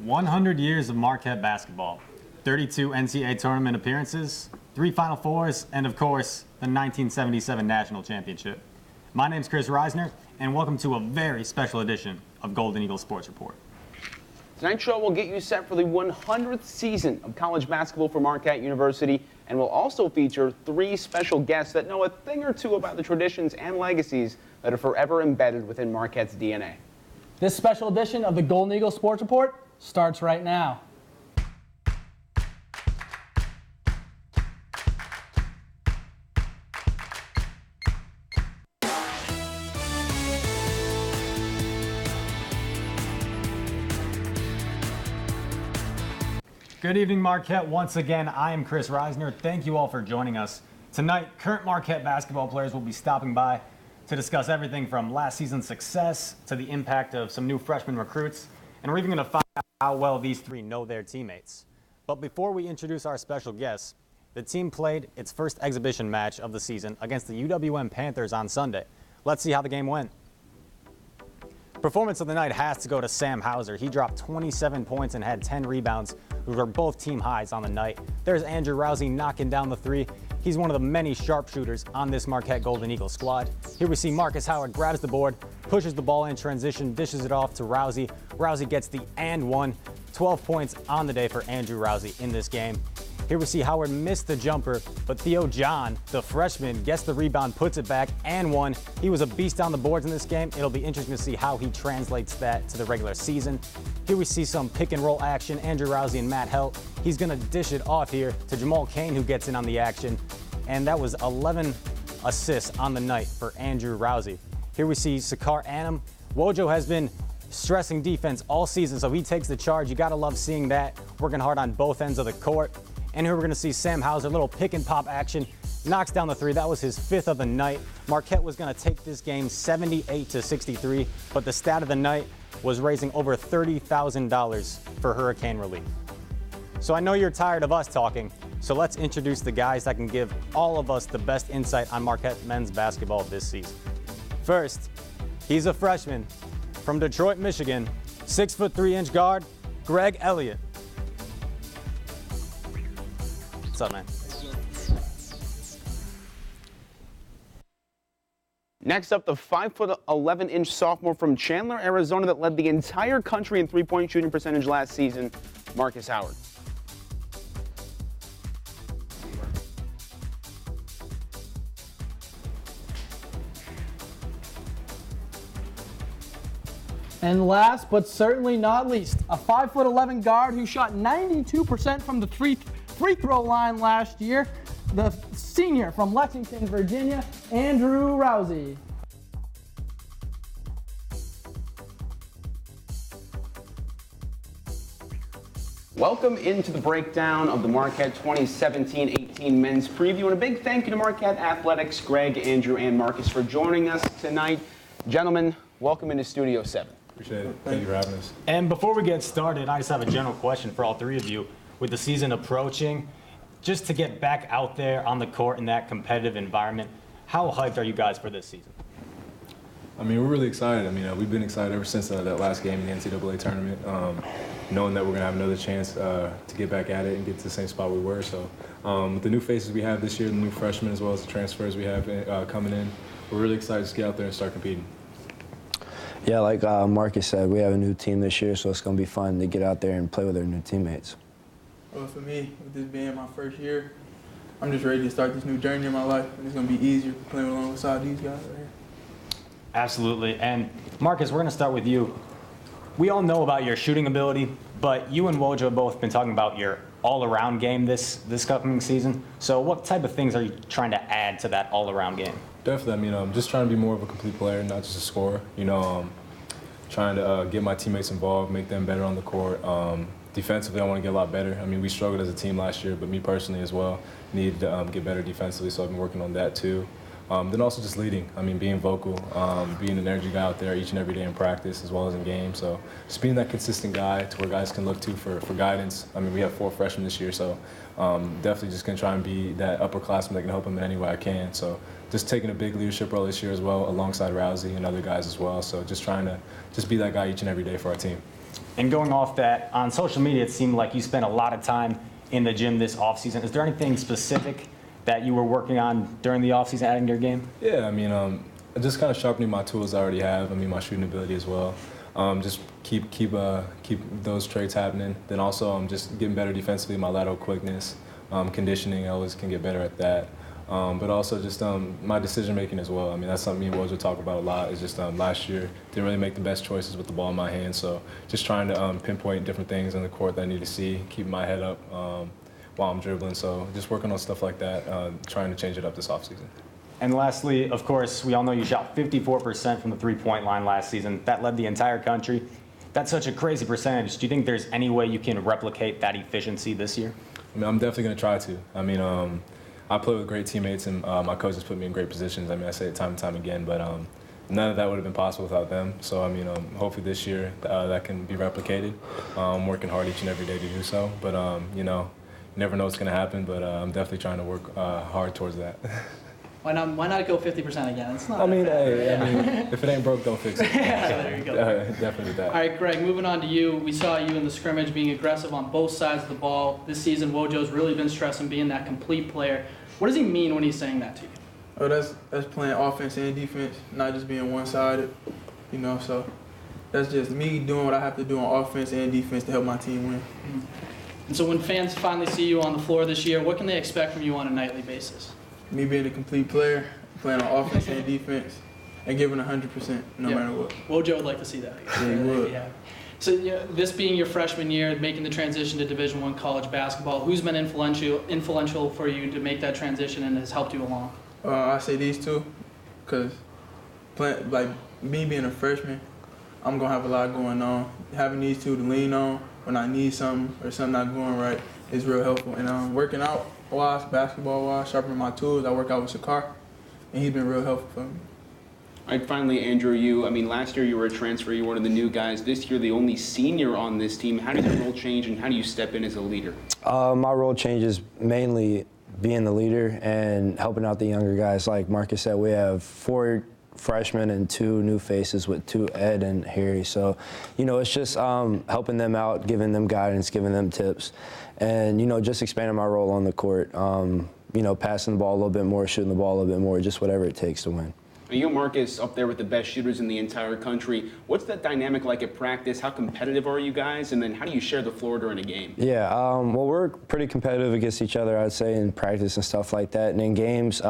100 years of Marquette basketball, 32 NCAA tournament appearances, 3 Final Fours, and of course, the 1977 National Championship. My name's Chris Reisner, and welcome to a very special edition of Golden Eagle Sports Report. Tonight's show will get you set for the 100th season of college basketball for Marquette University, and will also feature 3 special guests that know a thing or two about the traditions and legacies that are forever embedded within Marquette's DNA. This special edition of the Golden Eagle Sports Report starts right now. Good evening, Marquette. Once again, I am Chris Reisner. Thank you all for joining us. Tonight, current Marquette basketball players will be stopping by to discuss everything from last season's success to the impact of some new freshman recruits, and we're even going to find out how well these 3 know their teammates. But before we introduce our special guests, the team played its first exhibition match of the season against the UWM Panthers on Sunday. Let's see how the game went. Performance of the night has to go to Sam Hauser. He dropped 27 points and had 10 rebounds, which were both team highs on the night. There's Andrew Rousey knocking down the 3. He's one of the many sharpshooters on this Marquette Golden Eagle squad. Here we see Marcus Howard grabs the board, pushes the ball in transition, dishes it off to Rousey. Rousey gets the and 1. 12 points on the day for Andrew Rousey in this game. Here we see Howard miss the jumper, but Theo John, the freshman, gets the rebound, puts it back, and 1. He was a beast on the boards in this game. It'll be interesting to see how he translates that to the regular season. Here we see some pick and roll action. Andrew Rousey and Matt Helt. He's going to dish it off here to Jamal Cain, who gets in on the action. And that was 11 assists on the night for Andrew Rousey. Here we see Sakar Anam. Wojo has been stressing defense all season, so he takes the charge. You got to love seeing that, working hard on both ends of the court. And here we're going to see Sam Hauser, little pick and pop action, knocks down the 3. That was his 5th of the night. Marquette was going to take this game 78-63, but the stat of the night was raising over $30,000 for hurricane relief. So I know you're tired of us talking, so let's introduce the guys that can give all of us the best insight on Marquette men's basketball this season. First, he's a freshman from Detroit, Michigan, 6'3" guard, Greg Elliott. What's up, man? Next up, the 5'11" sophomore from Chandler, Arizona that led the entire country in three-point shooting percentage last season, Marcus Howard. And last but certainly not least, a 5'11" guard who shot 92% from the free throw line last year, the senior from Lexington, Virginia, Andrew Rousey. Welcome into the breakdown of the Marquette 2017-18 men's preview, and a big thank you to Marquette Athletics, Greg, Andrew, and Marcus for joining us tonight. Gentlemen, welcome into Studio 7. Appreciate it. Thank you for having us. And before we get started, I just have a general question for all 3 of you. With the season approaching, just to get back out there on the court in that competitive environment, how hyped are you guys for this season? I mean, we're really excited. I mean, we've been excited ever since that last game in the NCAA tournament, knowing that we're going to have another chance to get back at it and get to the same spot we were. So with the new faces we have this year, the new freshmen as well as the transfers we have coming in, we're really excited to just get out there and start competing. Yeah, like Marcus said, we have a new team this year, so it's going to be fun to get out there and play with our new teammates. Well, for me, with this being my first year, I'm just ready to start this new journey in my life. And it's going to be easier playing alongside these guys right here. Absolutely. And Marcus, we're going to start with you. We all know about your shooting ability, but you and Wojo have both been talking about your all-around game this coming season. So what type of things are you trying to add to that all-around game? Definitely. I mean, I'm just trying to be more of a complete player, not just a scorer. Trying to get my teammates involved, make them better on the court. Defensively, I want to get a lot better. I mean, we struggled as a team last year, but me personally as well needed to get better defensively, so I've been working on that too. Then also just leading. I mean, being vocal, being an energy guy out there each and every day in practice as well as in game. So just being that consistent guy to where guys can look to for guidance. I mean, we have 4 freshmen this year, so definitely just going to try and be that upperclassman that can help them in any way I can. So just taking a big leadership role this year as well alongside Rousey and other guys as well. So just trying to just be that guy each and every day for our team. And going off that, on social media, it seemed like you spent a lot of time in the gym this offseason. Is there anything specific that you were working on during the offseason, adding to your game? Yeah, I mean, just kind of sharpening my tools I already have. I mean, my shooting ability as well. Just keep those traits happening. Then also, just getting better defensively, my lateral quickness, conditioning. I always can get better at that. But also just my decision making as well. I mean, that's something me and Woj talk about a lot. Is just last year didn't really make the best choices with the ball in my hand. So just trying to pinpoint different things on the court that I need to see, keep my head up while I'm dribbling. So just working on stuff like that, trying to change it up this offseason. And lastly, of course, we all know you shot 54% from the three-point line last season. That led the entire country. That's such a crazy percentage. Do you think there's any way you can replicate that efficiency this year? I mean, I'm definitely going to try to. I mean, I play with great teammates, and my coaches put me in great positions. I mean, I say it time and time again, but none of that would have been possible without them. So, I mean, hopefully this year that can be replicated. I'm working hard each and every day to do so. But, you know, you never know what's going to happen, but I'm definitely trying to work hard towards that. Why not go 50% again? It's not. I mean, if it ain't broke, don't fix it. Yeah, there you go. Definitely that. All right, Greg, moving on to you. We saw you in the scrimmage being aggressive on both sides of the ball. This season, Wojo's really been stressing being that complete player. What does he mean when he's saying that to you? Oh, that's playing offense and defense, not just being one-sided, you know. So that's just me doing what I have to do on offense and defense to help my team win. And so when fans finally see you on the floor this year, what can they expect from you on a nightly basis? Me being a complete player, playing on offense and defense, and giving 100% no matter what. Wojo would like to see that. Yeah, he would. Yeah. So this being your freshman year, making the transition to Division I college basketball, who's been influential for you to make that transition and has helped you along? I say these two, because like me being a freshman, I'm going to have a lot going on. Having these two to lean on when I need something or something not going right is real helpful. And working out wise, basketball wise, sharpening my tools, I work out with Shakar, and he's been real helpful for me. All right, finally, Andrew, I mean, last year you were a transfer, you were one of the new guys. This year, the only senior on this team. How does your role change, and how do you step in as a leader? My role changes mainly being the leader and helping out the younger guys. Like Marcus said, we have 4 freshmen and 2 new faces with 2 Ed and Harry. So, you know, it's just helping them out, giving them guidance, giving them tips, and, you know, just expanding my role on the court. You know, passing the ball a little bit more, shooting the ball a little bit more, just whatever it takes to win. You, Marcus, up there with the best shooters in the entire country. What's that dynamic like at practice? How competitive are you guys? And then how do you share the floor during a game? Yeah, well, we're pretty competitive against each other, I'd say, in practice and stuff like that. And in games,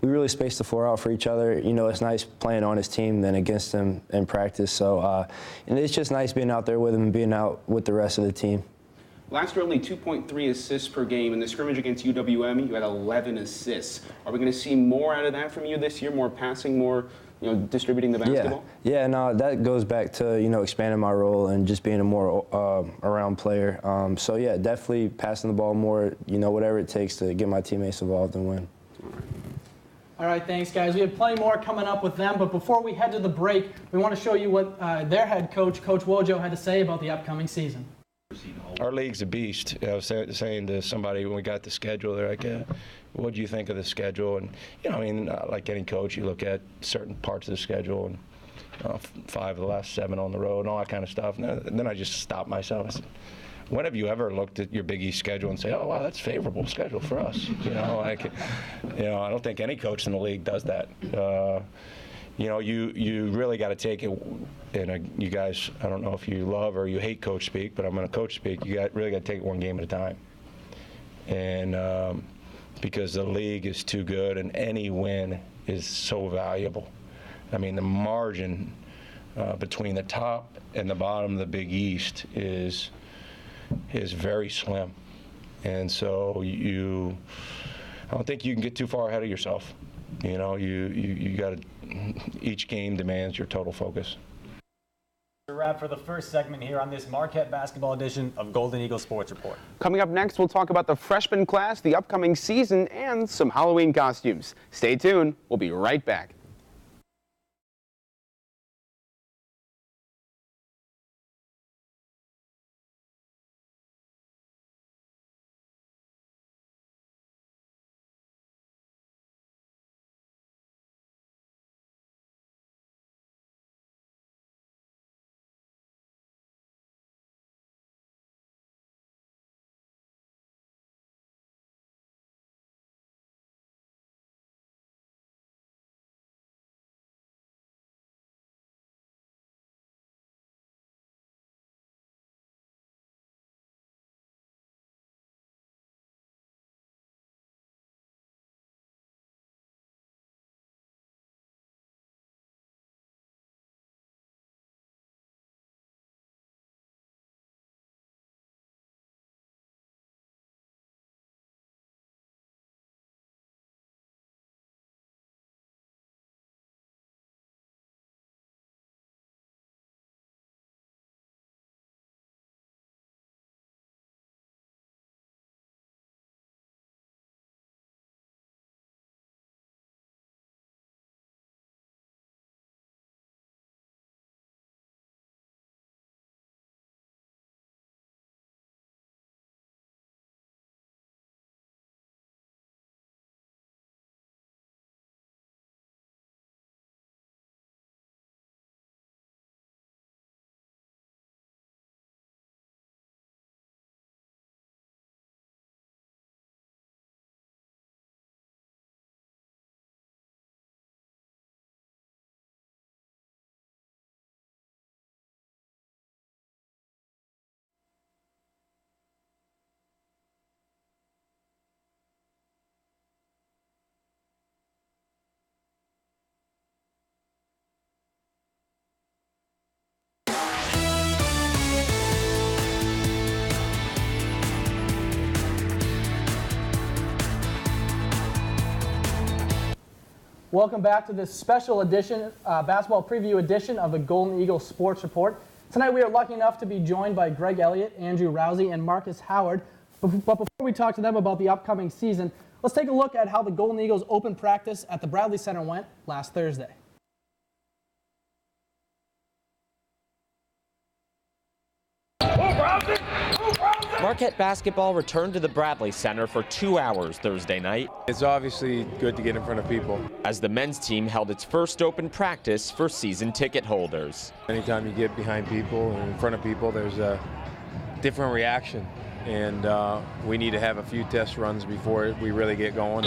we really space the floor out for each other. You know, it's nice playing on his team than against him in practice. So, and it's just nice being out there with him and being out with the rest of the team. Last year, only 2.3 assists per game. In the scrimmage against UWM, you had 11 assists. Are we going to see more out of that from you this year? More passing, more, you know, distributing the basketball? Yeah, no, that goes back to, you know, expanding my role and just being a more around player. So, yeah, definitely passing the ball more, you know, whatever it takes to get my teammates involved and win. All right, thanks, guys. We have plenty more coming up with them, but before we head to the break, we want to show you what their head coach, Coach Wojo, had to say about the upcoming season. Our league's a beast. I was saying to somebody when we got the schedule, they're like, what do you think of the schedule? And, you know, I mean, like any coach, you look at certain parts of the schedule and 5 of the last 7 on the road and all that kind of stuff. And then I just stopped myself. I said, when have you ever looked at your Big East schedule and say, oh, wow, that's favorable schedule for us? You know, like, you know, I don't think any coach in the league does that. You know, you really got to take it, and you guys, I don't know if you love or you hate coach speak, but I'm going to coach speak. You really got to take it one game at a time. And because the league is too good and any win is so valuable. I mean, the margin between the top and the bottom of the Big East is very slim. And so I don't think you can get too far ahead of yourself. You know, you got to, each game demands your total focus. A wrap for the first segment here on this Marquette basketball edition of Golden Eagle Sports Report. Coming up next, we'll talk about the freshman class, the upcoming season, and some Halloween costumes. Stay tuned. We'll be right back. Welcome back to this special edition, basketball preview edition of the Golden Eagles Sports Report. Tonight we are lucky enough to be joined by Greg Elliott, Andrew Rousey, and Marcus Howard. But before we talk to them about the upcoming season, let's take a look at how the Golden Eagles open practice at the Bradley Center went last Thursday. Marquette basketball returned to the Bradley Center for 2 hours Thursday night. It's obviously good to get in front of people. As the men's team held its first open practice for season ticket holders. Anytime you get behind people and in front of people, there's a different reaction. And we need to have a few test runs before we really get going.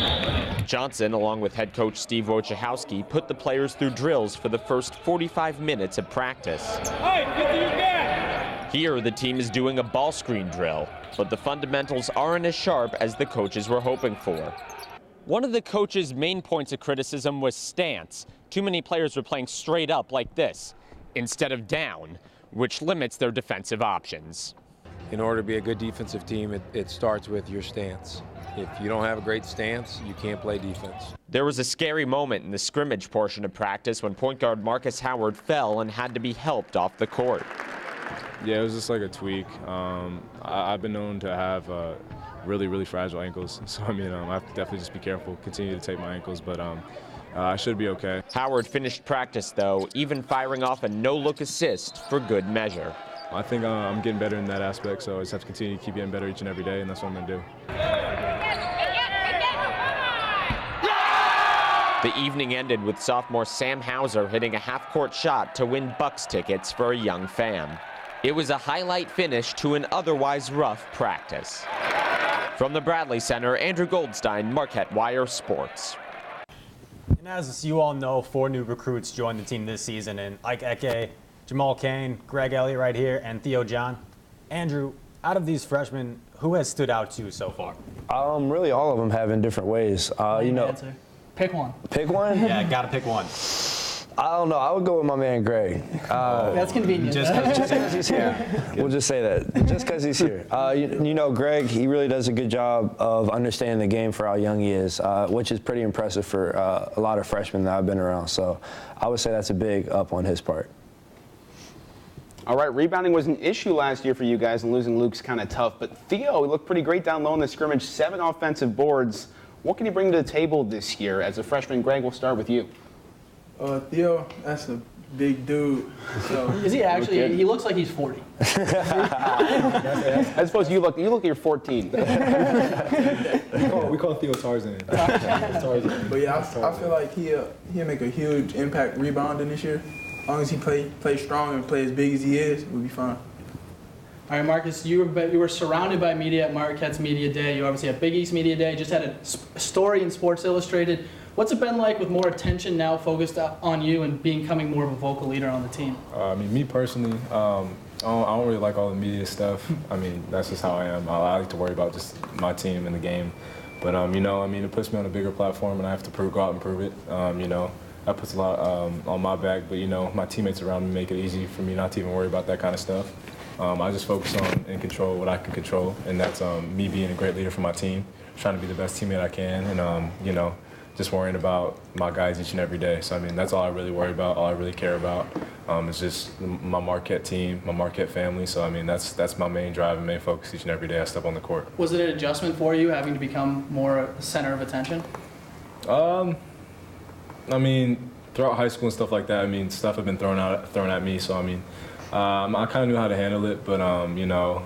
Johnson, along with head coach Steve Wojciechowski, put the players through drills for the first 45 minutes of practice. Hey, get to your guy! Here, the team is doing a ball screen drill, but the fundamentals aren't as sharp as the coaches were hoping for. One of the coach's main points of criticism was stance. Too many players were playing straight up like this, instead of down, which limits their defensive options. In order to be a good defensive team, it starts with your stance. If you don't have a great stance, you can't play defense. There was a scary moment in the scrimmage portion of practice when point guard Marcus Howard fell and had to be helped off the court. Yeah, it was just like a tweak. I've been known to have really fragile ankles, so I mean, I have to definitely just be careful, continue to take my ankles, but I should be okay. Howard finished practice, though, even firing off a no-look assist for good measure. I think I'm getting better in that aspect, so I just have to continue to keep getting better each and every day, and that's what I'm going to do. The evening ended with sophomore Sam Hauser hitting a half-court shot to win Bucks tickets for a young fan. It was a highlight finish to an otherwise rough practice. From the Bradley Center, Andrew Goldstein, Marquette Wire Sports. And as you all know, 4 new recruits joined the team this season, and Ike Eke, Jamal Kane, Greg Elliott right here, and Theo John. Andrew, out of these freshmen, who has stood out to you so far? Really all of them have in different ways. You know, Answer. Pick one. pick one? Yeah, gotta pick one. I don't know. I would go with my man Greg. That's convenient. Just Because he's here. We'll just say that. Just because he's here. You know, Greg, he really does a good job of understanding the game for how young he is, which is pretty impressive for a lot of freshmen that I've been around. So I would say that's a big up on his part. All right, rebounding was an issue last year for you guys, and losing Luke's kind of tough. But Theo, he looked pretty great down low in the scrimmage, 7 offensive boards. What can he bring to the table this year? As a freshman, Greg, we'll start with you. Theo, that's a big dude. So Is he actually? He looks like he's 40. I suppose you look like you're 14. We call Theo Tarzan. But yeah, I feel like he'll make a huge impact rebounding this year. As long as he play strong and play as big as he is, we'll be fine. All right, Marcus, you were surrounded by media at Marquette's Media Day. You obviously had Big East Media Day, just had a story in Sports Illustrated. What's it been like with more attention now focused on you and becoming more of a vocal leader on the team? I mean, me personally, I don't really like all the media stuff. I mean, that's just how I am. I like to worry about just my team and the game. But, you know, I mean, it puts me on a bigger platform, and I have to go out and prove it. You know, that puts a lot on my back. But, you know, my teammates around me make it easy for me not to even worry about that kind of stuff. I just focus on and control what I can control, and that's me being a great leader for my team, trying to be the best teammate I can, and, you know, just worrying about my guys each and every day. So, I mean, that's all I really worry about, all I really care about. Is just my Marquette team, my Marquette family. So, I mean, that's my main drive and main focus each and every day I step on the court. Was it an adjustment for you having to become more a center of attention? I mean, throughout high school and stuff like that, I mean, stuff had been thrown at me. So, I mean, I kind of knew how to handle it, but you know,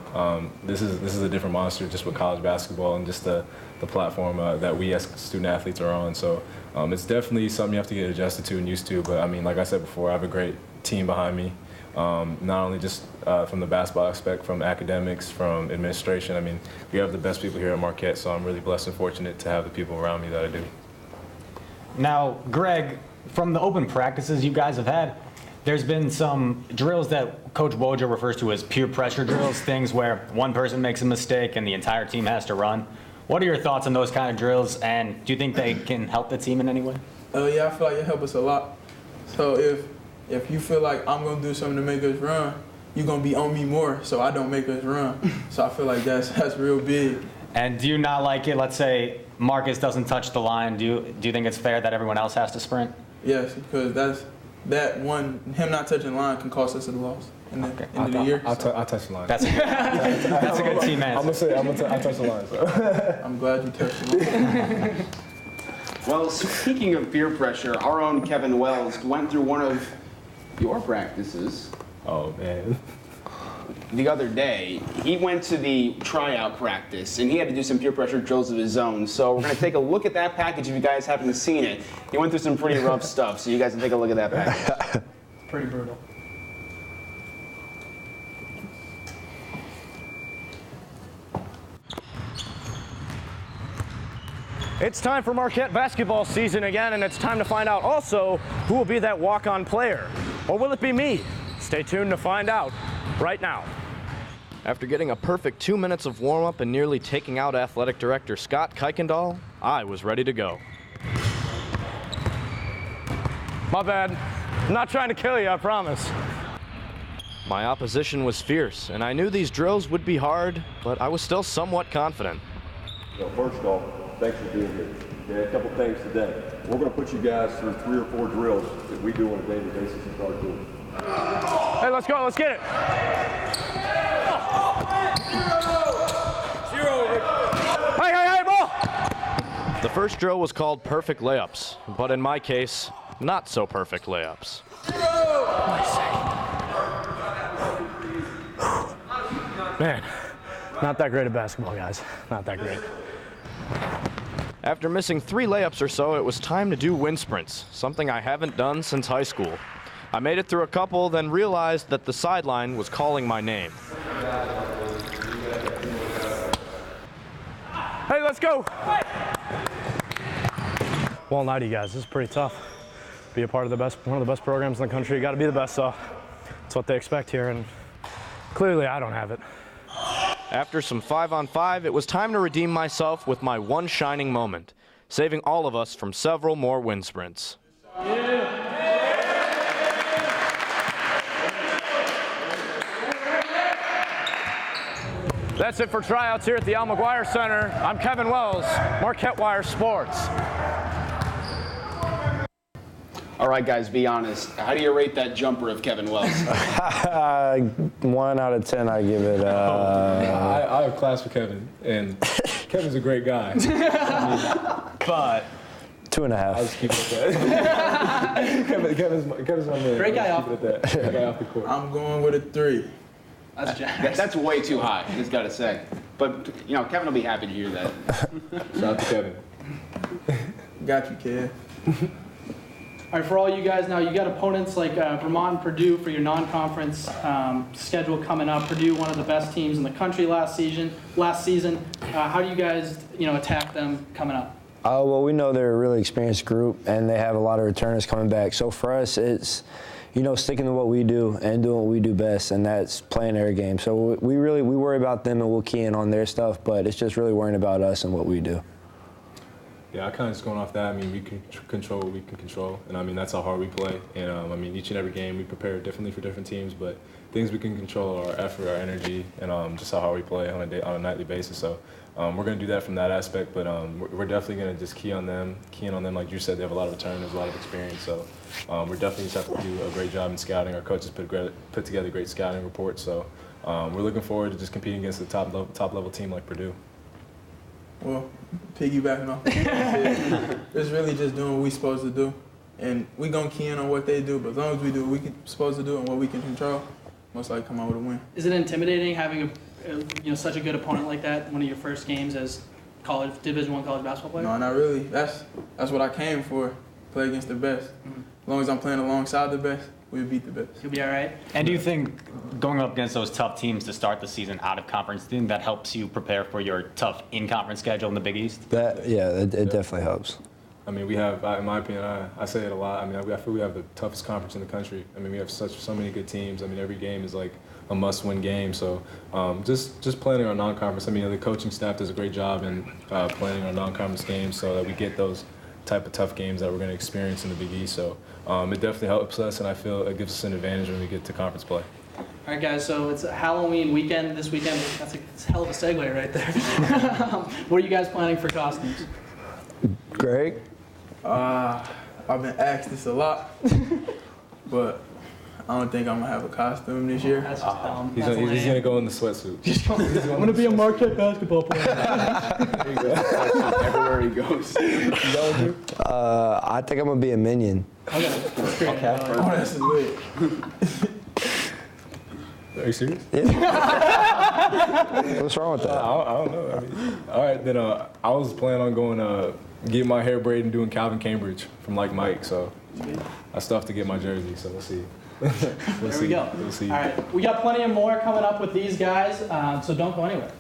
this is a different monster just with college basketball and just the platform that we as student athletes are on. So it's definitely something you have to get adjusted to and used to. But I mean, like I said before, I have a great team behind me. Not only just from the basketball aspect, from academics, from administration. I mean, we have the best people here at Marquette, so I'm really blessed and fortunate to have the people around me that I do. Now, Greg, from the open practices you guys have had, there's been some drills that Coach Woj refers to as peer pressure drills, things where one person makes a mistake and the entire team has to run. What are your thoughts on those kind of drills, and do you think they can help the team in any way? Yeah, I feel like it helps us a lot. So if you feel like I'm gonna do something to make us run, you're gonna be on me more, so I don't make us run. So I feel like that's real big. And do you not like it? Let's say Marcus doesn't touch the line. Do you think it's fair that everyone else has to sprint? Yes, because him not touching the line can cost us a loss in the end of the year. I'll touch the line. That's a good team answer. I'm gonna touch the line. So. I'm glad you touched the line. Well, speaking of peer pressure, our own Kevin Wells went through one of your practices. Oh, man. The other day, he went to the tryout practice, and he had to do some peer pressure drills of his own. So we're going to take a look at that package if you guys haven't seen it. He went through some pretty rough stuff, so you guys can take a look at that package. Pretty brutal. It's time for Marquette basketball season again, and it's time to find out also who will be that walk-on player. Or will it be me? Stay tuned to find out right now. After getting a perfect 2 minutes of warm-up and nearly taking out athletic director Scott Kuykendall, I was ready to go. My bad. I'm not trying to kill you, I promise. My opposition was fierce, and I knew these drills would be hard, but I was still somewhat confident. So first off, thanks for being here. Okay, a couple things today. We're going to put you guys through 3 or 4 drills that we do on a daily basis and start doing. Hey, let's go, let's get it. Hey, ball! The first drill was called perfect layups, but in my case, not so perfect layups. Man, not that great at basketball, guys. Not that great. After missing 3 layups or so, it was time to do wind sprints, something I haven't done since high school. I made it through a couple, then realized that the sideline was calling my name. Hey, let's go! Well, night, you guys. This is pretty tough. Be a part of one of the best programs in the country. You got to be the best, so that's what they expect here, and clearly I don't have it. After some 5-on-5, it was time to redeem myself with my one shining moment, saving all of us from several more wind sprints. That's it for tryouts here at the Al McGuire Center. I'm Kevin Wells, Marquette Wire Sports. All right, guys, be honest. How do you rate that jumper of Kevin Wells? 1 out of 10, I give it. I have class for Kevin, and Kevin's a great guy. But 2.5. I'll just keep it at that. Kevin's my man. Great guy off the court. I'm going with a 3. That's Jack. That's way too high, I just got to say. But, you know, Kevin will be happy to hear that. Shout out to Kevin. Got you, kid. All right, for all you guys now, you got opponents like Vermont and Purdue for your non-conference schedule coming up. Purdue, one of the best teams in the country last season. How do you guys, attack them coming up? Well, we know they're a really experienced group, and they have a lot of returners coming back. So for us, it's, sticking to what we do and doing what we do best, and that's playing their game. So we worry about them, and we'll key in on their stuff, but it's just really worrying about us and what we do. Yeah, I kind of just going off that. I mean, we can control what we can control, and I mean that's how hard we play. And each and every game we prepare differently for different teams, but things we can control are our effort, our energy, and just how hard we play on a nightly basis. So we're going to do that from that aspect, but we're definitely going to just key in on them. Like you said, they have a lot of returners, a lot of experience. So we're definitely just have to do a great job in scouting. Our coaches put together great scouting reports. So we're looking forward to just competing against a top level team like Purdue. Well, piggybacking off what you said, it's really just doing what we're supposed to do. And we're going to key in on what they do, but as long as we do what we're supposed to do and what we can control, most likely come out with a win. Is it intimidating having such a good opponent like that, one of your first games as Division I college basketball player? No, not really. That's what I came for, play against the best. As long as I'm playing alongside the best, we'll beat the best. You'll be all right? And do you think going up against those tough teams to start the season out of conference, do you think that helps you prepare for your tough in-conference schedule in the Big East? It definitely helps. I mean, we have, in my opinion, I say it a lot. I mean, I feel we have the toughest conference in the country. I mean, we have so many good teams. I mean, every game is like a must-win game. So just planning our non-conference. I mean, the coaching staff does a great job in planning our non-conference games so that we get those type of tough games that we're going to experience in the Big East. So it definitely helps us, and I feel it gives us an advantage when we get to conference play. All right, guys, so it's a Halloween weekend this weekend. That's a hell of a segue right there. What are you guys planning for costumes? Greg? I've been asked this a lot, but I don't think I'm going to have a costume this year. That's just dumb. He's going to go in the sweatsuit. I'm going to be a Marquette basketball player. There you go. Everywhere he goes. I think I'm going to be a minion. Okay, that's great. Okay. Oh, that's lit. Are you serious? What's wrong with that? I don't know. I mean, all right, then I was planning on going getting my hair braided and doing Calvin Cambridge from like Mike, so I still have to get my jersey, so we'll see. There we go. We'll see. All right, we got plenty of more coming up with these guys, so don't go anywhere.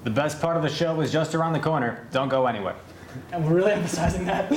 The best part of the show is just around the corner. Don't go anywhere. And we're really emphasizing that.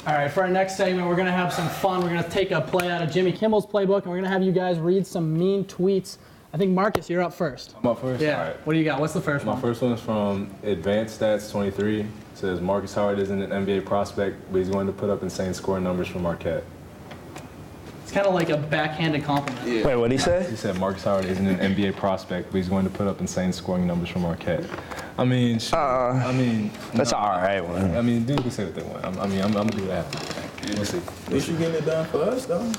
All right, for our next segment, we're going to have some fun. We're going to take a play out of Jimmy Kimmel's playbook, and we're going to have you guys read some mean tweets. I think, Marcus, you're up first. I'm up first? Yeah. All right. What do you got? What's the first one? My first one is from Advanced Stats 23. It says, Marcus Howard isn't an NBA prospect, but he's going to put up insane scoring numbers for Marquette. It's kind of like a backhanded compliment. Yeah. Wait, what did he say? He said Marcus Howard isn't an NBA prospect, but he's going to put up insane scoring numbers for Marquette. I mean, That's an all right one. I mean, dude can say what they want. I'm gonna do what I have to do. We'll see. At least you getting it done for us, though.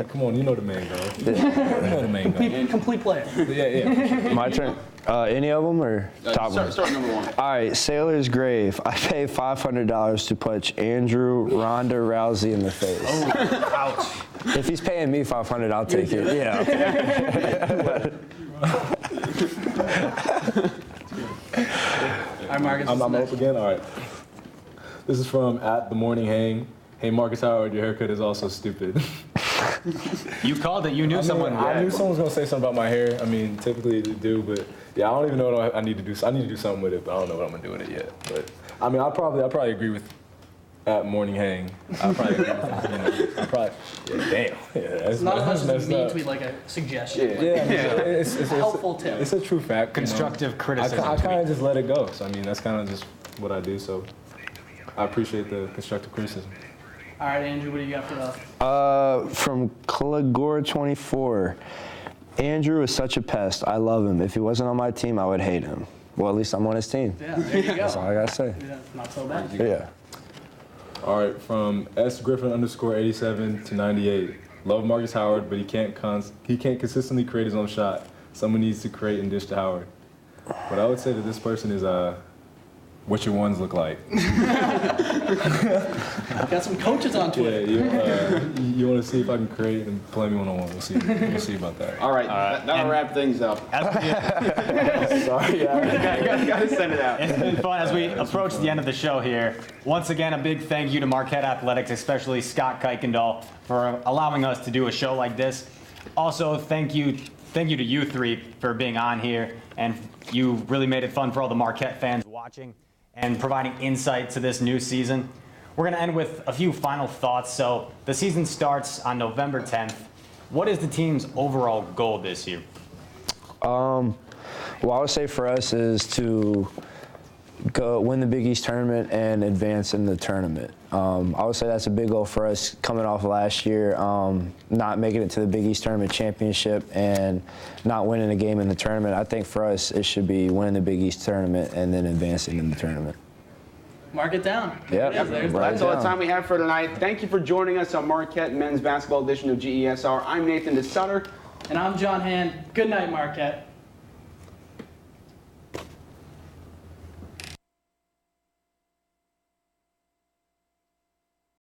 Come on, you know the man, girl. You know the man, girl. Complete player. Yeah. My turn. Any of them or top one? Start number one. All right, Sailor's Grave. I paid $500 to punch Andrew Ronda Rousey in the face. Oh, ouch. If he's paying me $500, I'll take it. Yeah. All right, Marcus. I'm up again? All right. This is from @TheMorningHang. Hey, Marcus Howard, your haircut is also stupid. You called it. You knew someone. I knew someone was going to say something about my hair. I mean, typically they do, but yeah, I don't even know what I need to do. I need to do something with it, but I don't know what I'm going to do with it yet. But I mean, I'll probably agree with @MorningHang. I'll probably agree with him. Yeah, damn. Yeah, that's Not as much as a messed mean up. tweet, like a suggestion. Yeah, I mean, it's a helpful tip. It's a true fact. Constructive criticism I kind tweet. of just let it go. So I mean, that's kind of just what I do. So I appreciate the constructive criticism. All right, Andrew, what do you got for us? From Clegor24. Andrew is such a pest. I love him. If he wasn't on my team, I would hate him. Well, at least I'm on his team. Yeah, there you go. That's all I got to say. Yeah, not so bad. Yeah. All right, from @SGriffin_87 to 98. Love Marcus Howard, but he can't consistently create his own shot. Someone needs to create and dish to Howard. But I would say that this person is what your ones look like. Got some coaches on Twitter. Yeah, you want to see if I can create and play me one-on-one. We'll see about that. All right, that'll wrap things up. Sorry, yeah. Gotta send it out. It's been fun as we approach the end of the show here. Once again, a big thank you to Marquette Athletics, especially Scott Kuykendall, for allowing us to do a show like this. Also, thank you to you three for being on here, and you really made it fun for all the Marquette fans watching and providing insight to this new season. We're going to end with a few final thoughts. So the season starts on November 10th. What is the team's overall goal this year? Well, I would say for us is to go win the Big East tournament and advance in the tournament. I would say that's a big goal for us coming off last year, not making it to the Big East tournament championship and not winning a game in the tournament. I think for us it should be winning the Big East tournament and then advancing in the tournament. Mark it down. Yep. That's all the time we have for tonight. Thank you for joining us on Marquette Men's Basketball Edition of GESR. I'm Nathan DeSutter. And I'm John Hand. Good night, Marquette.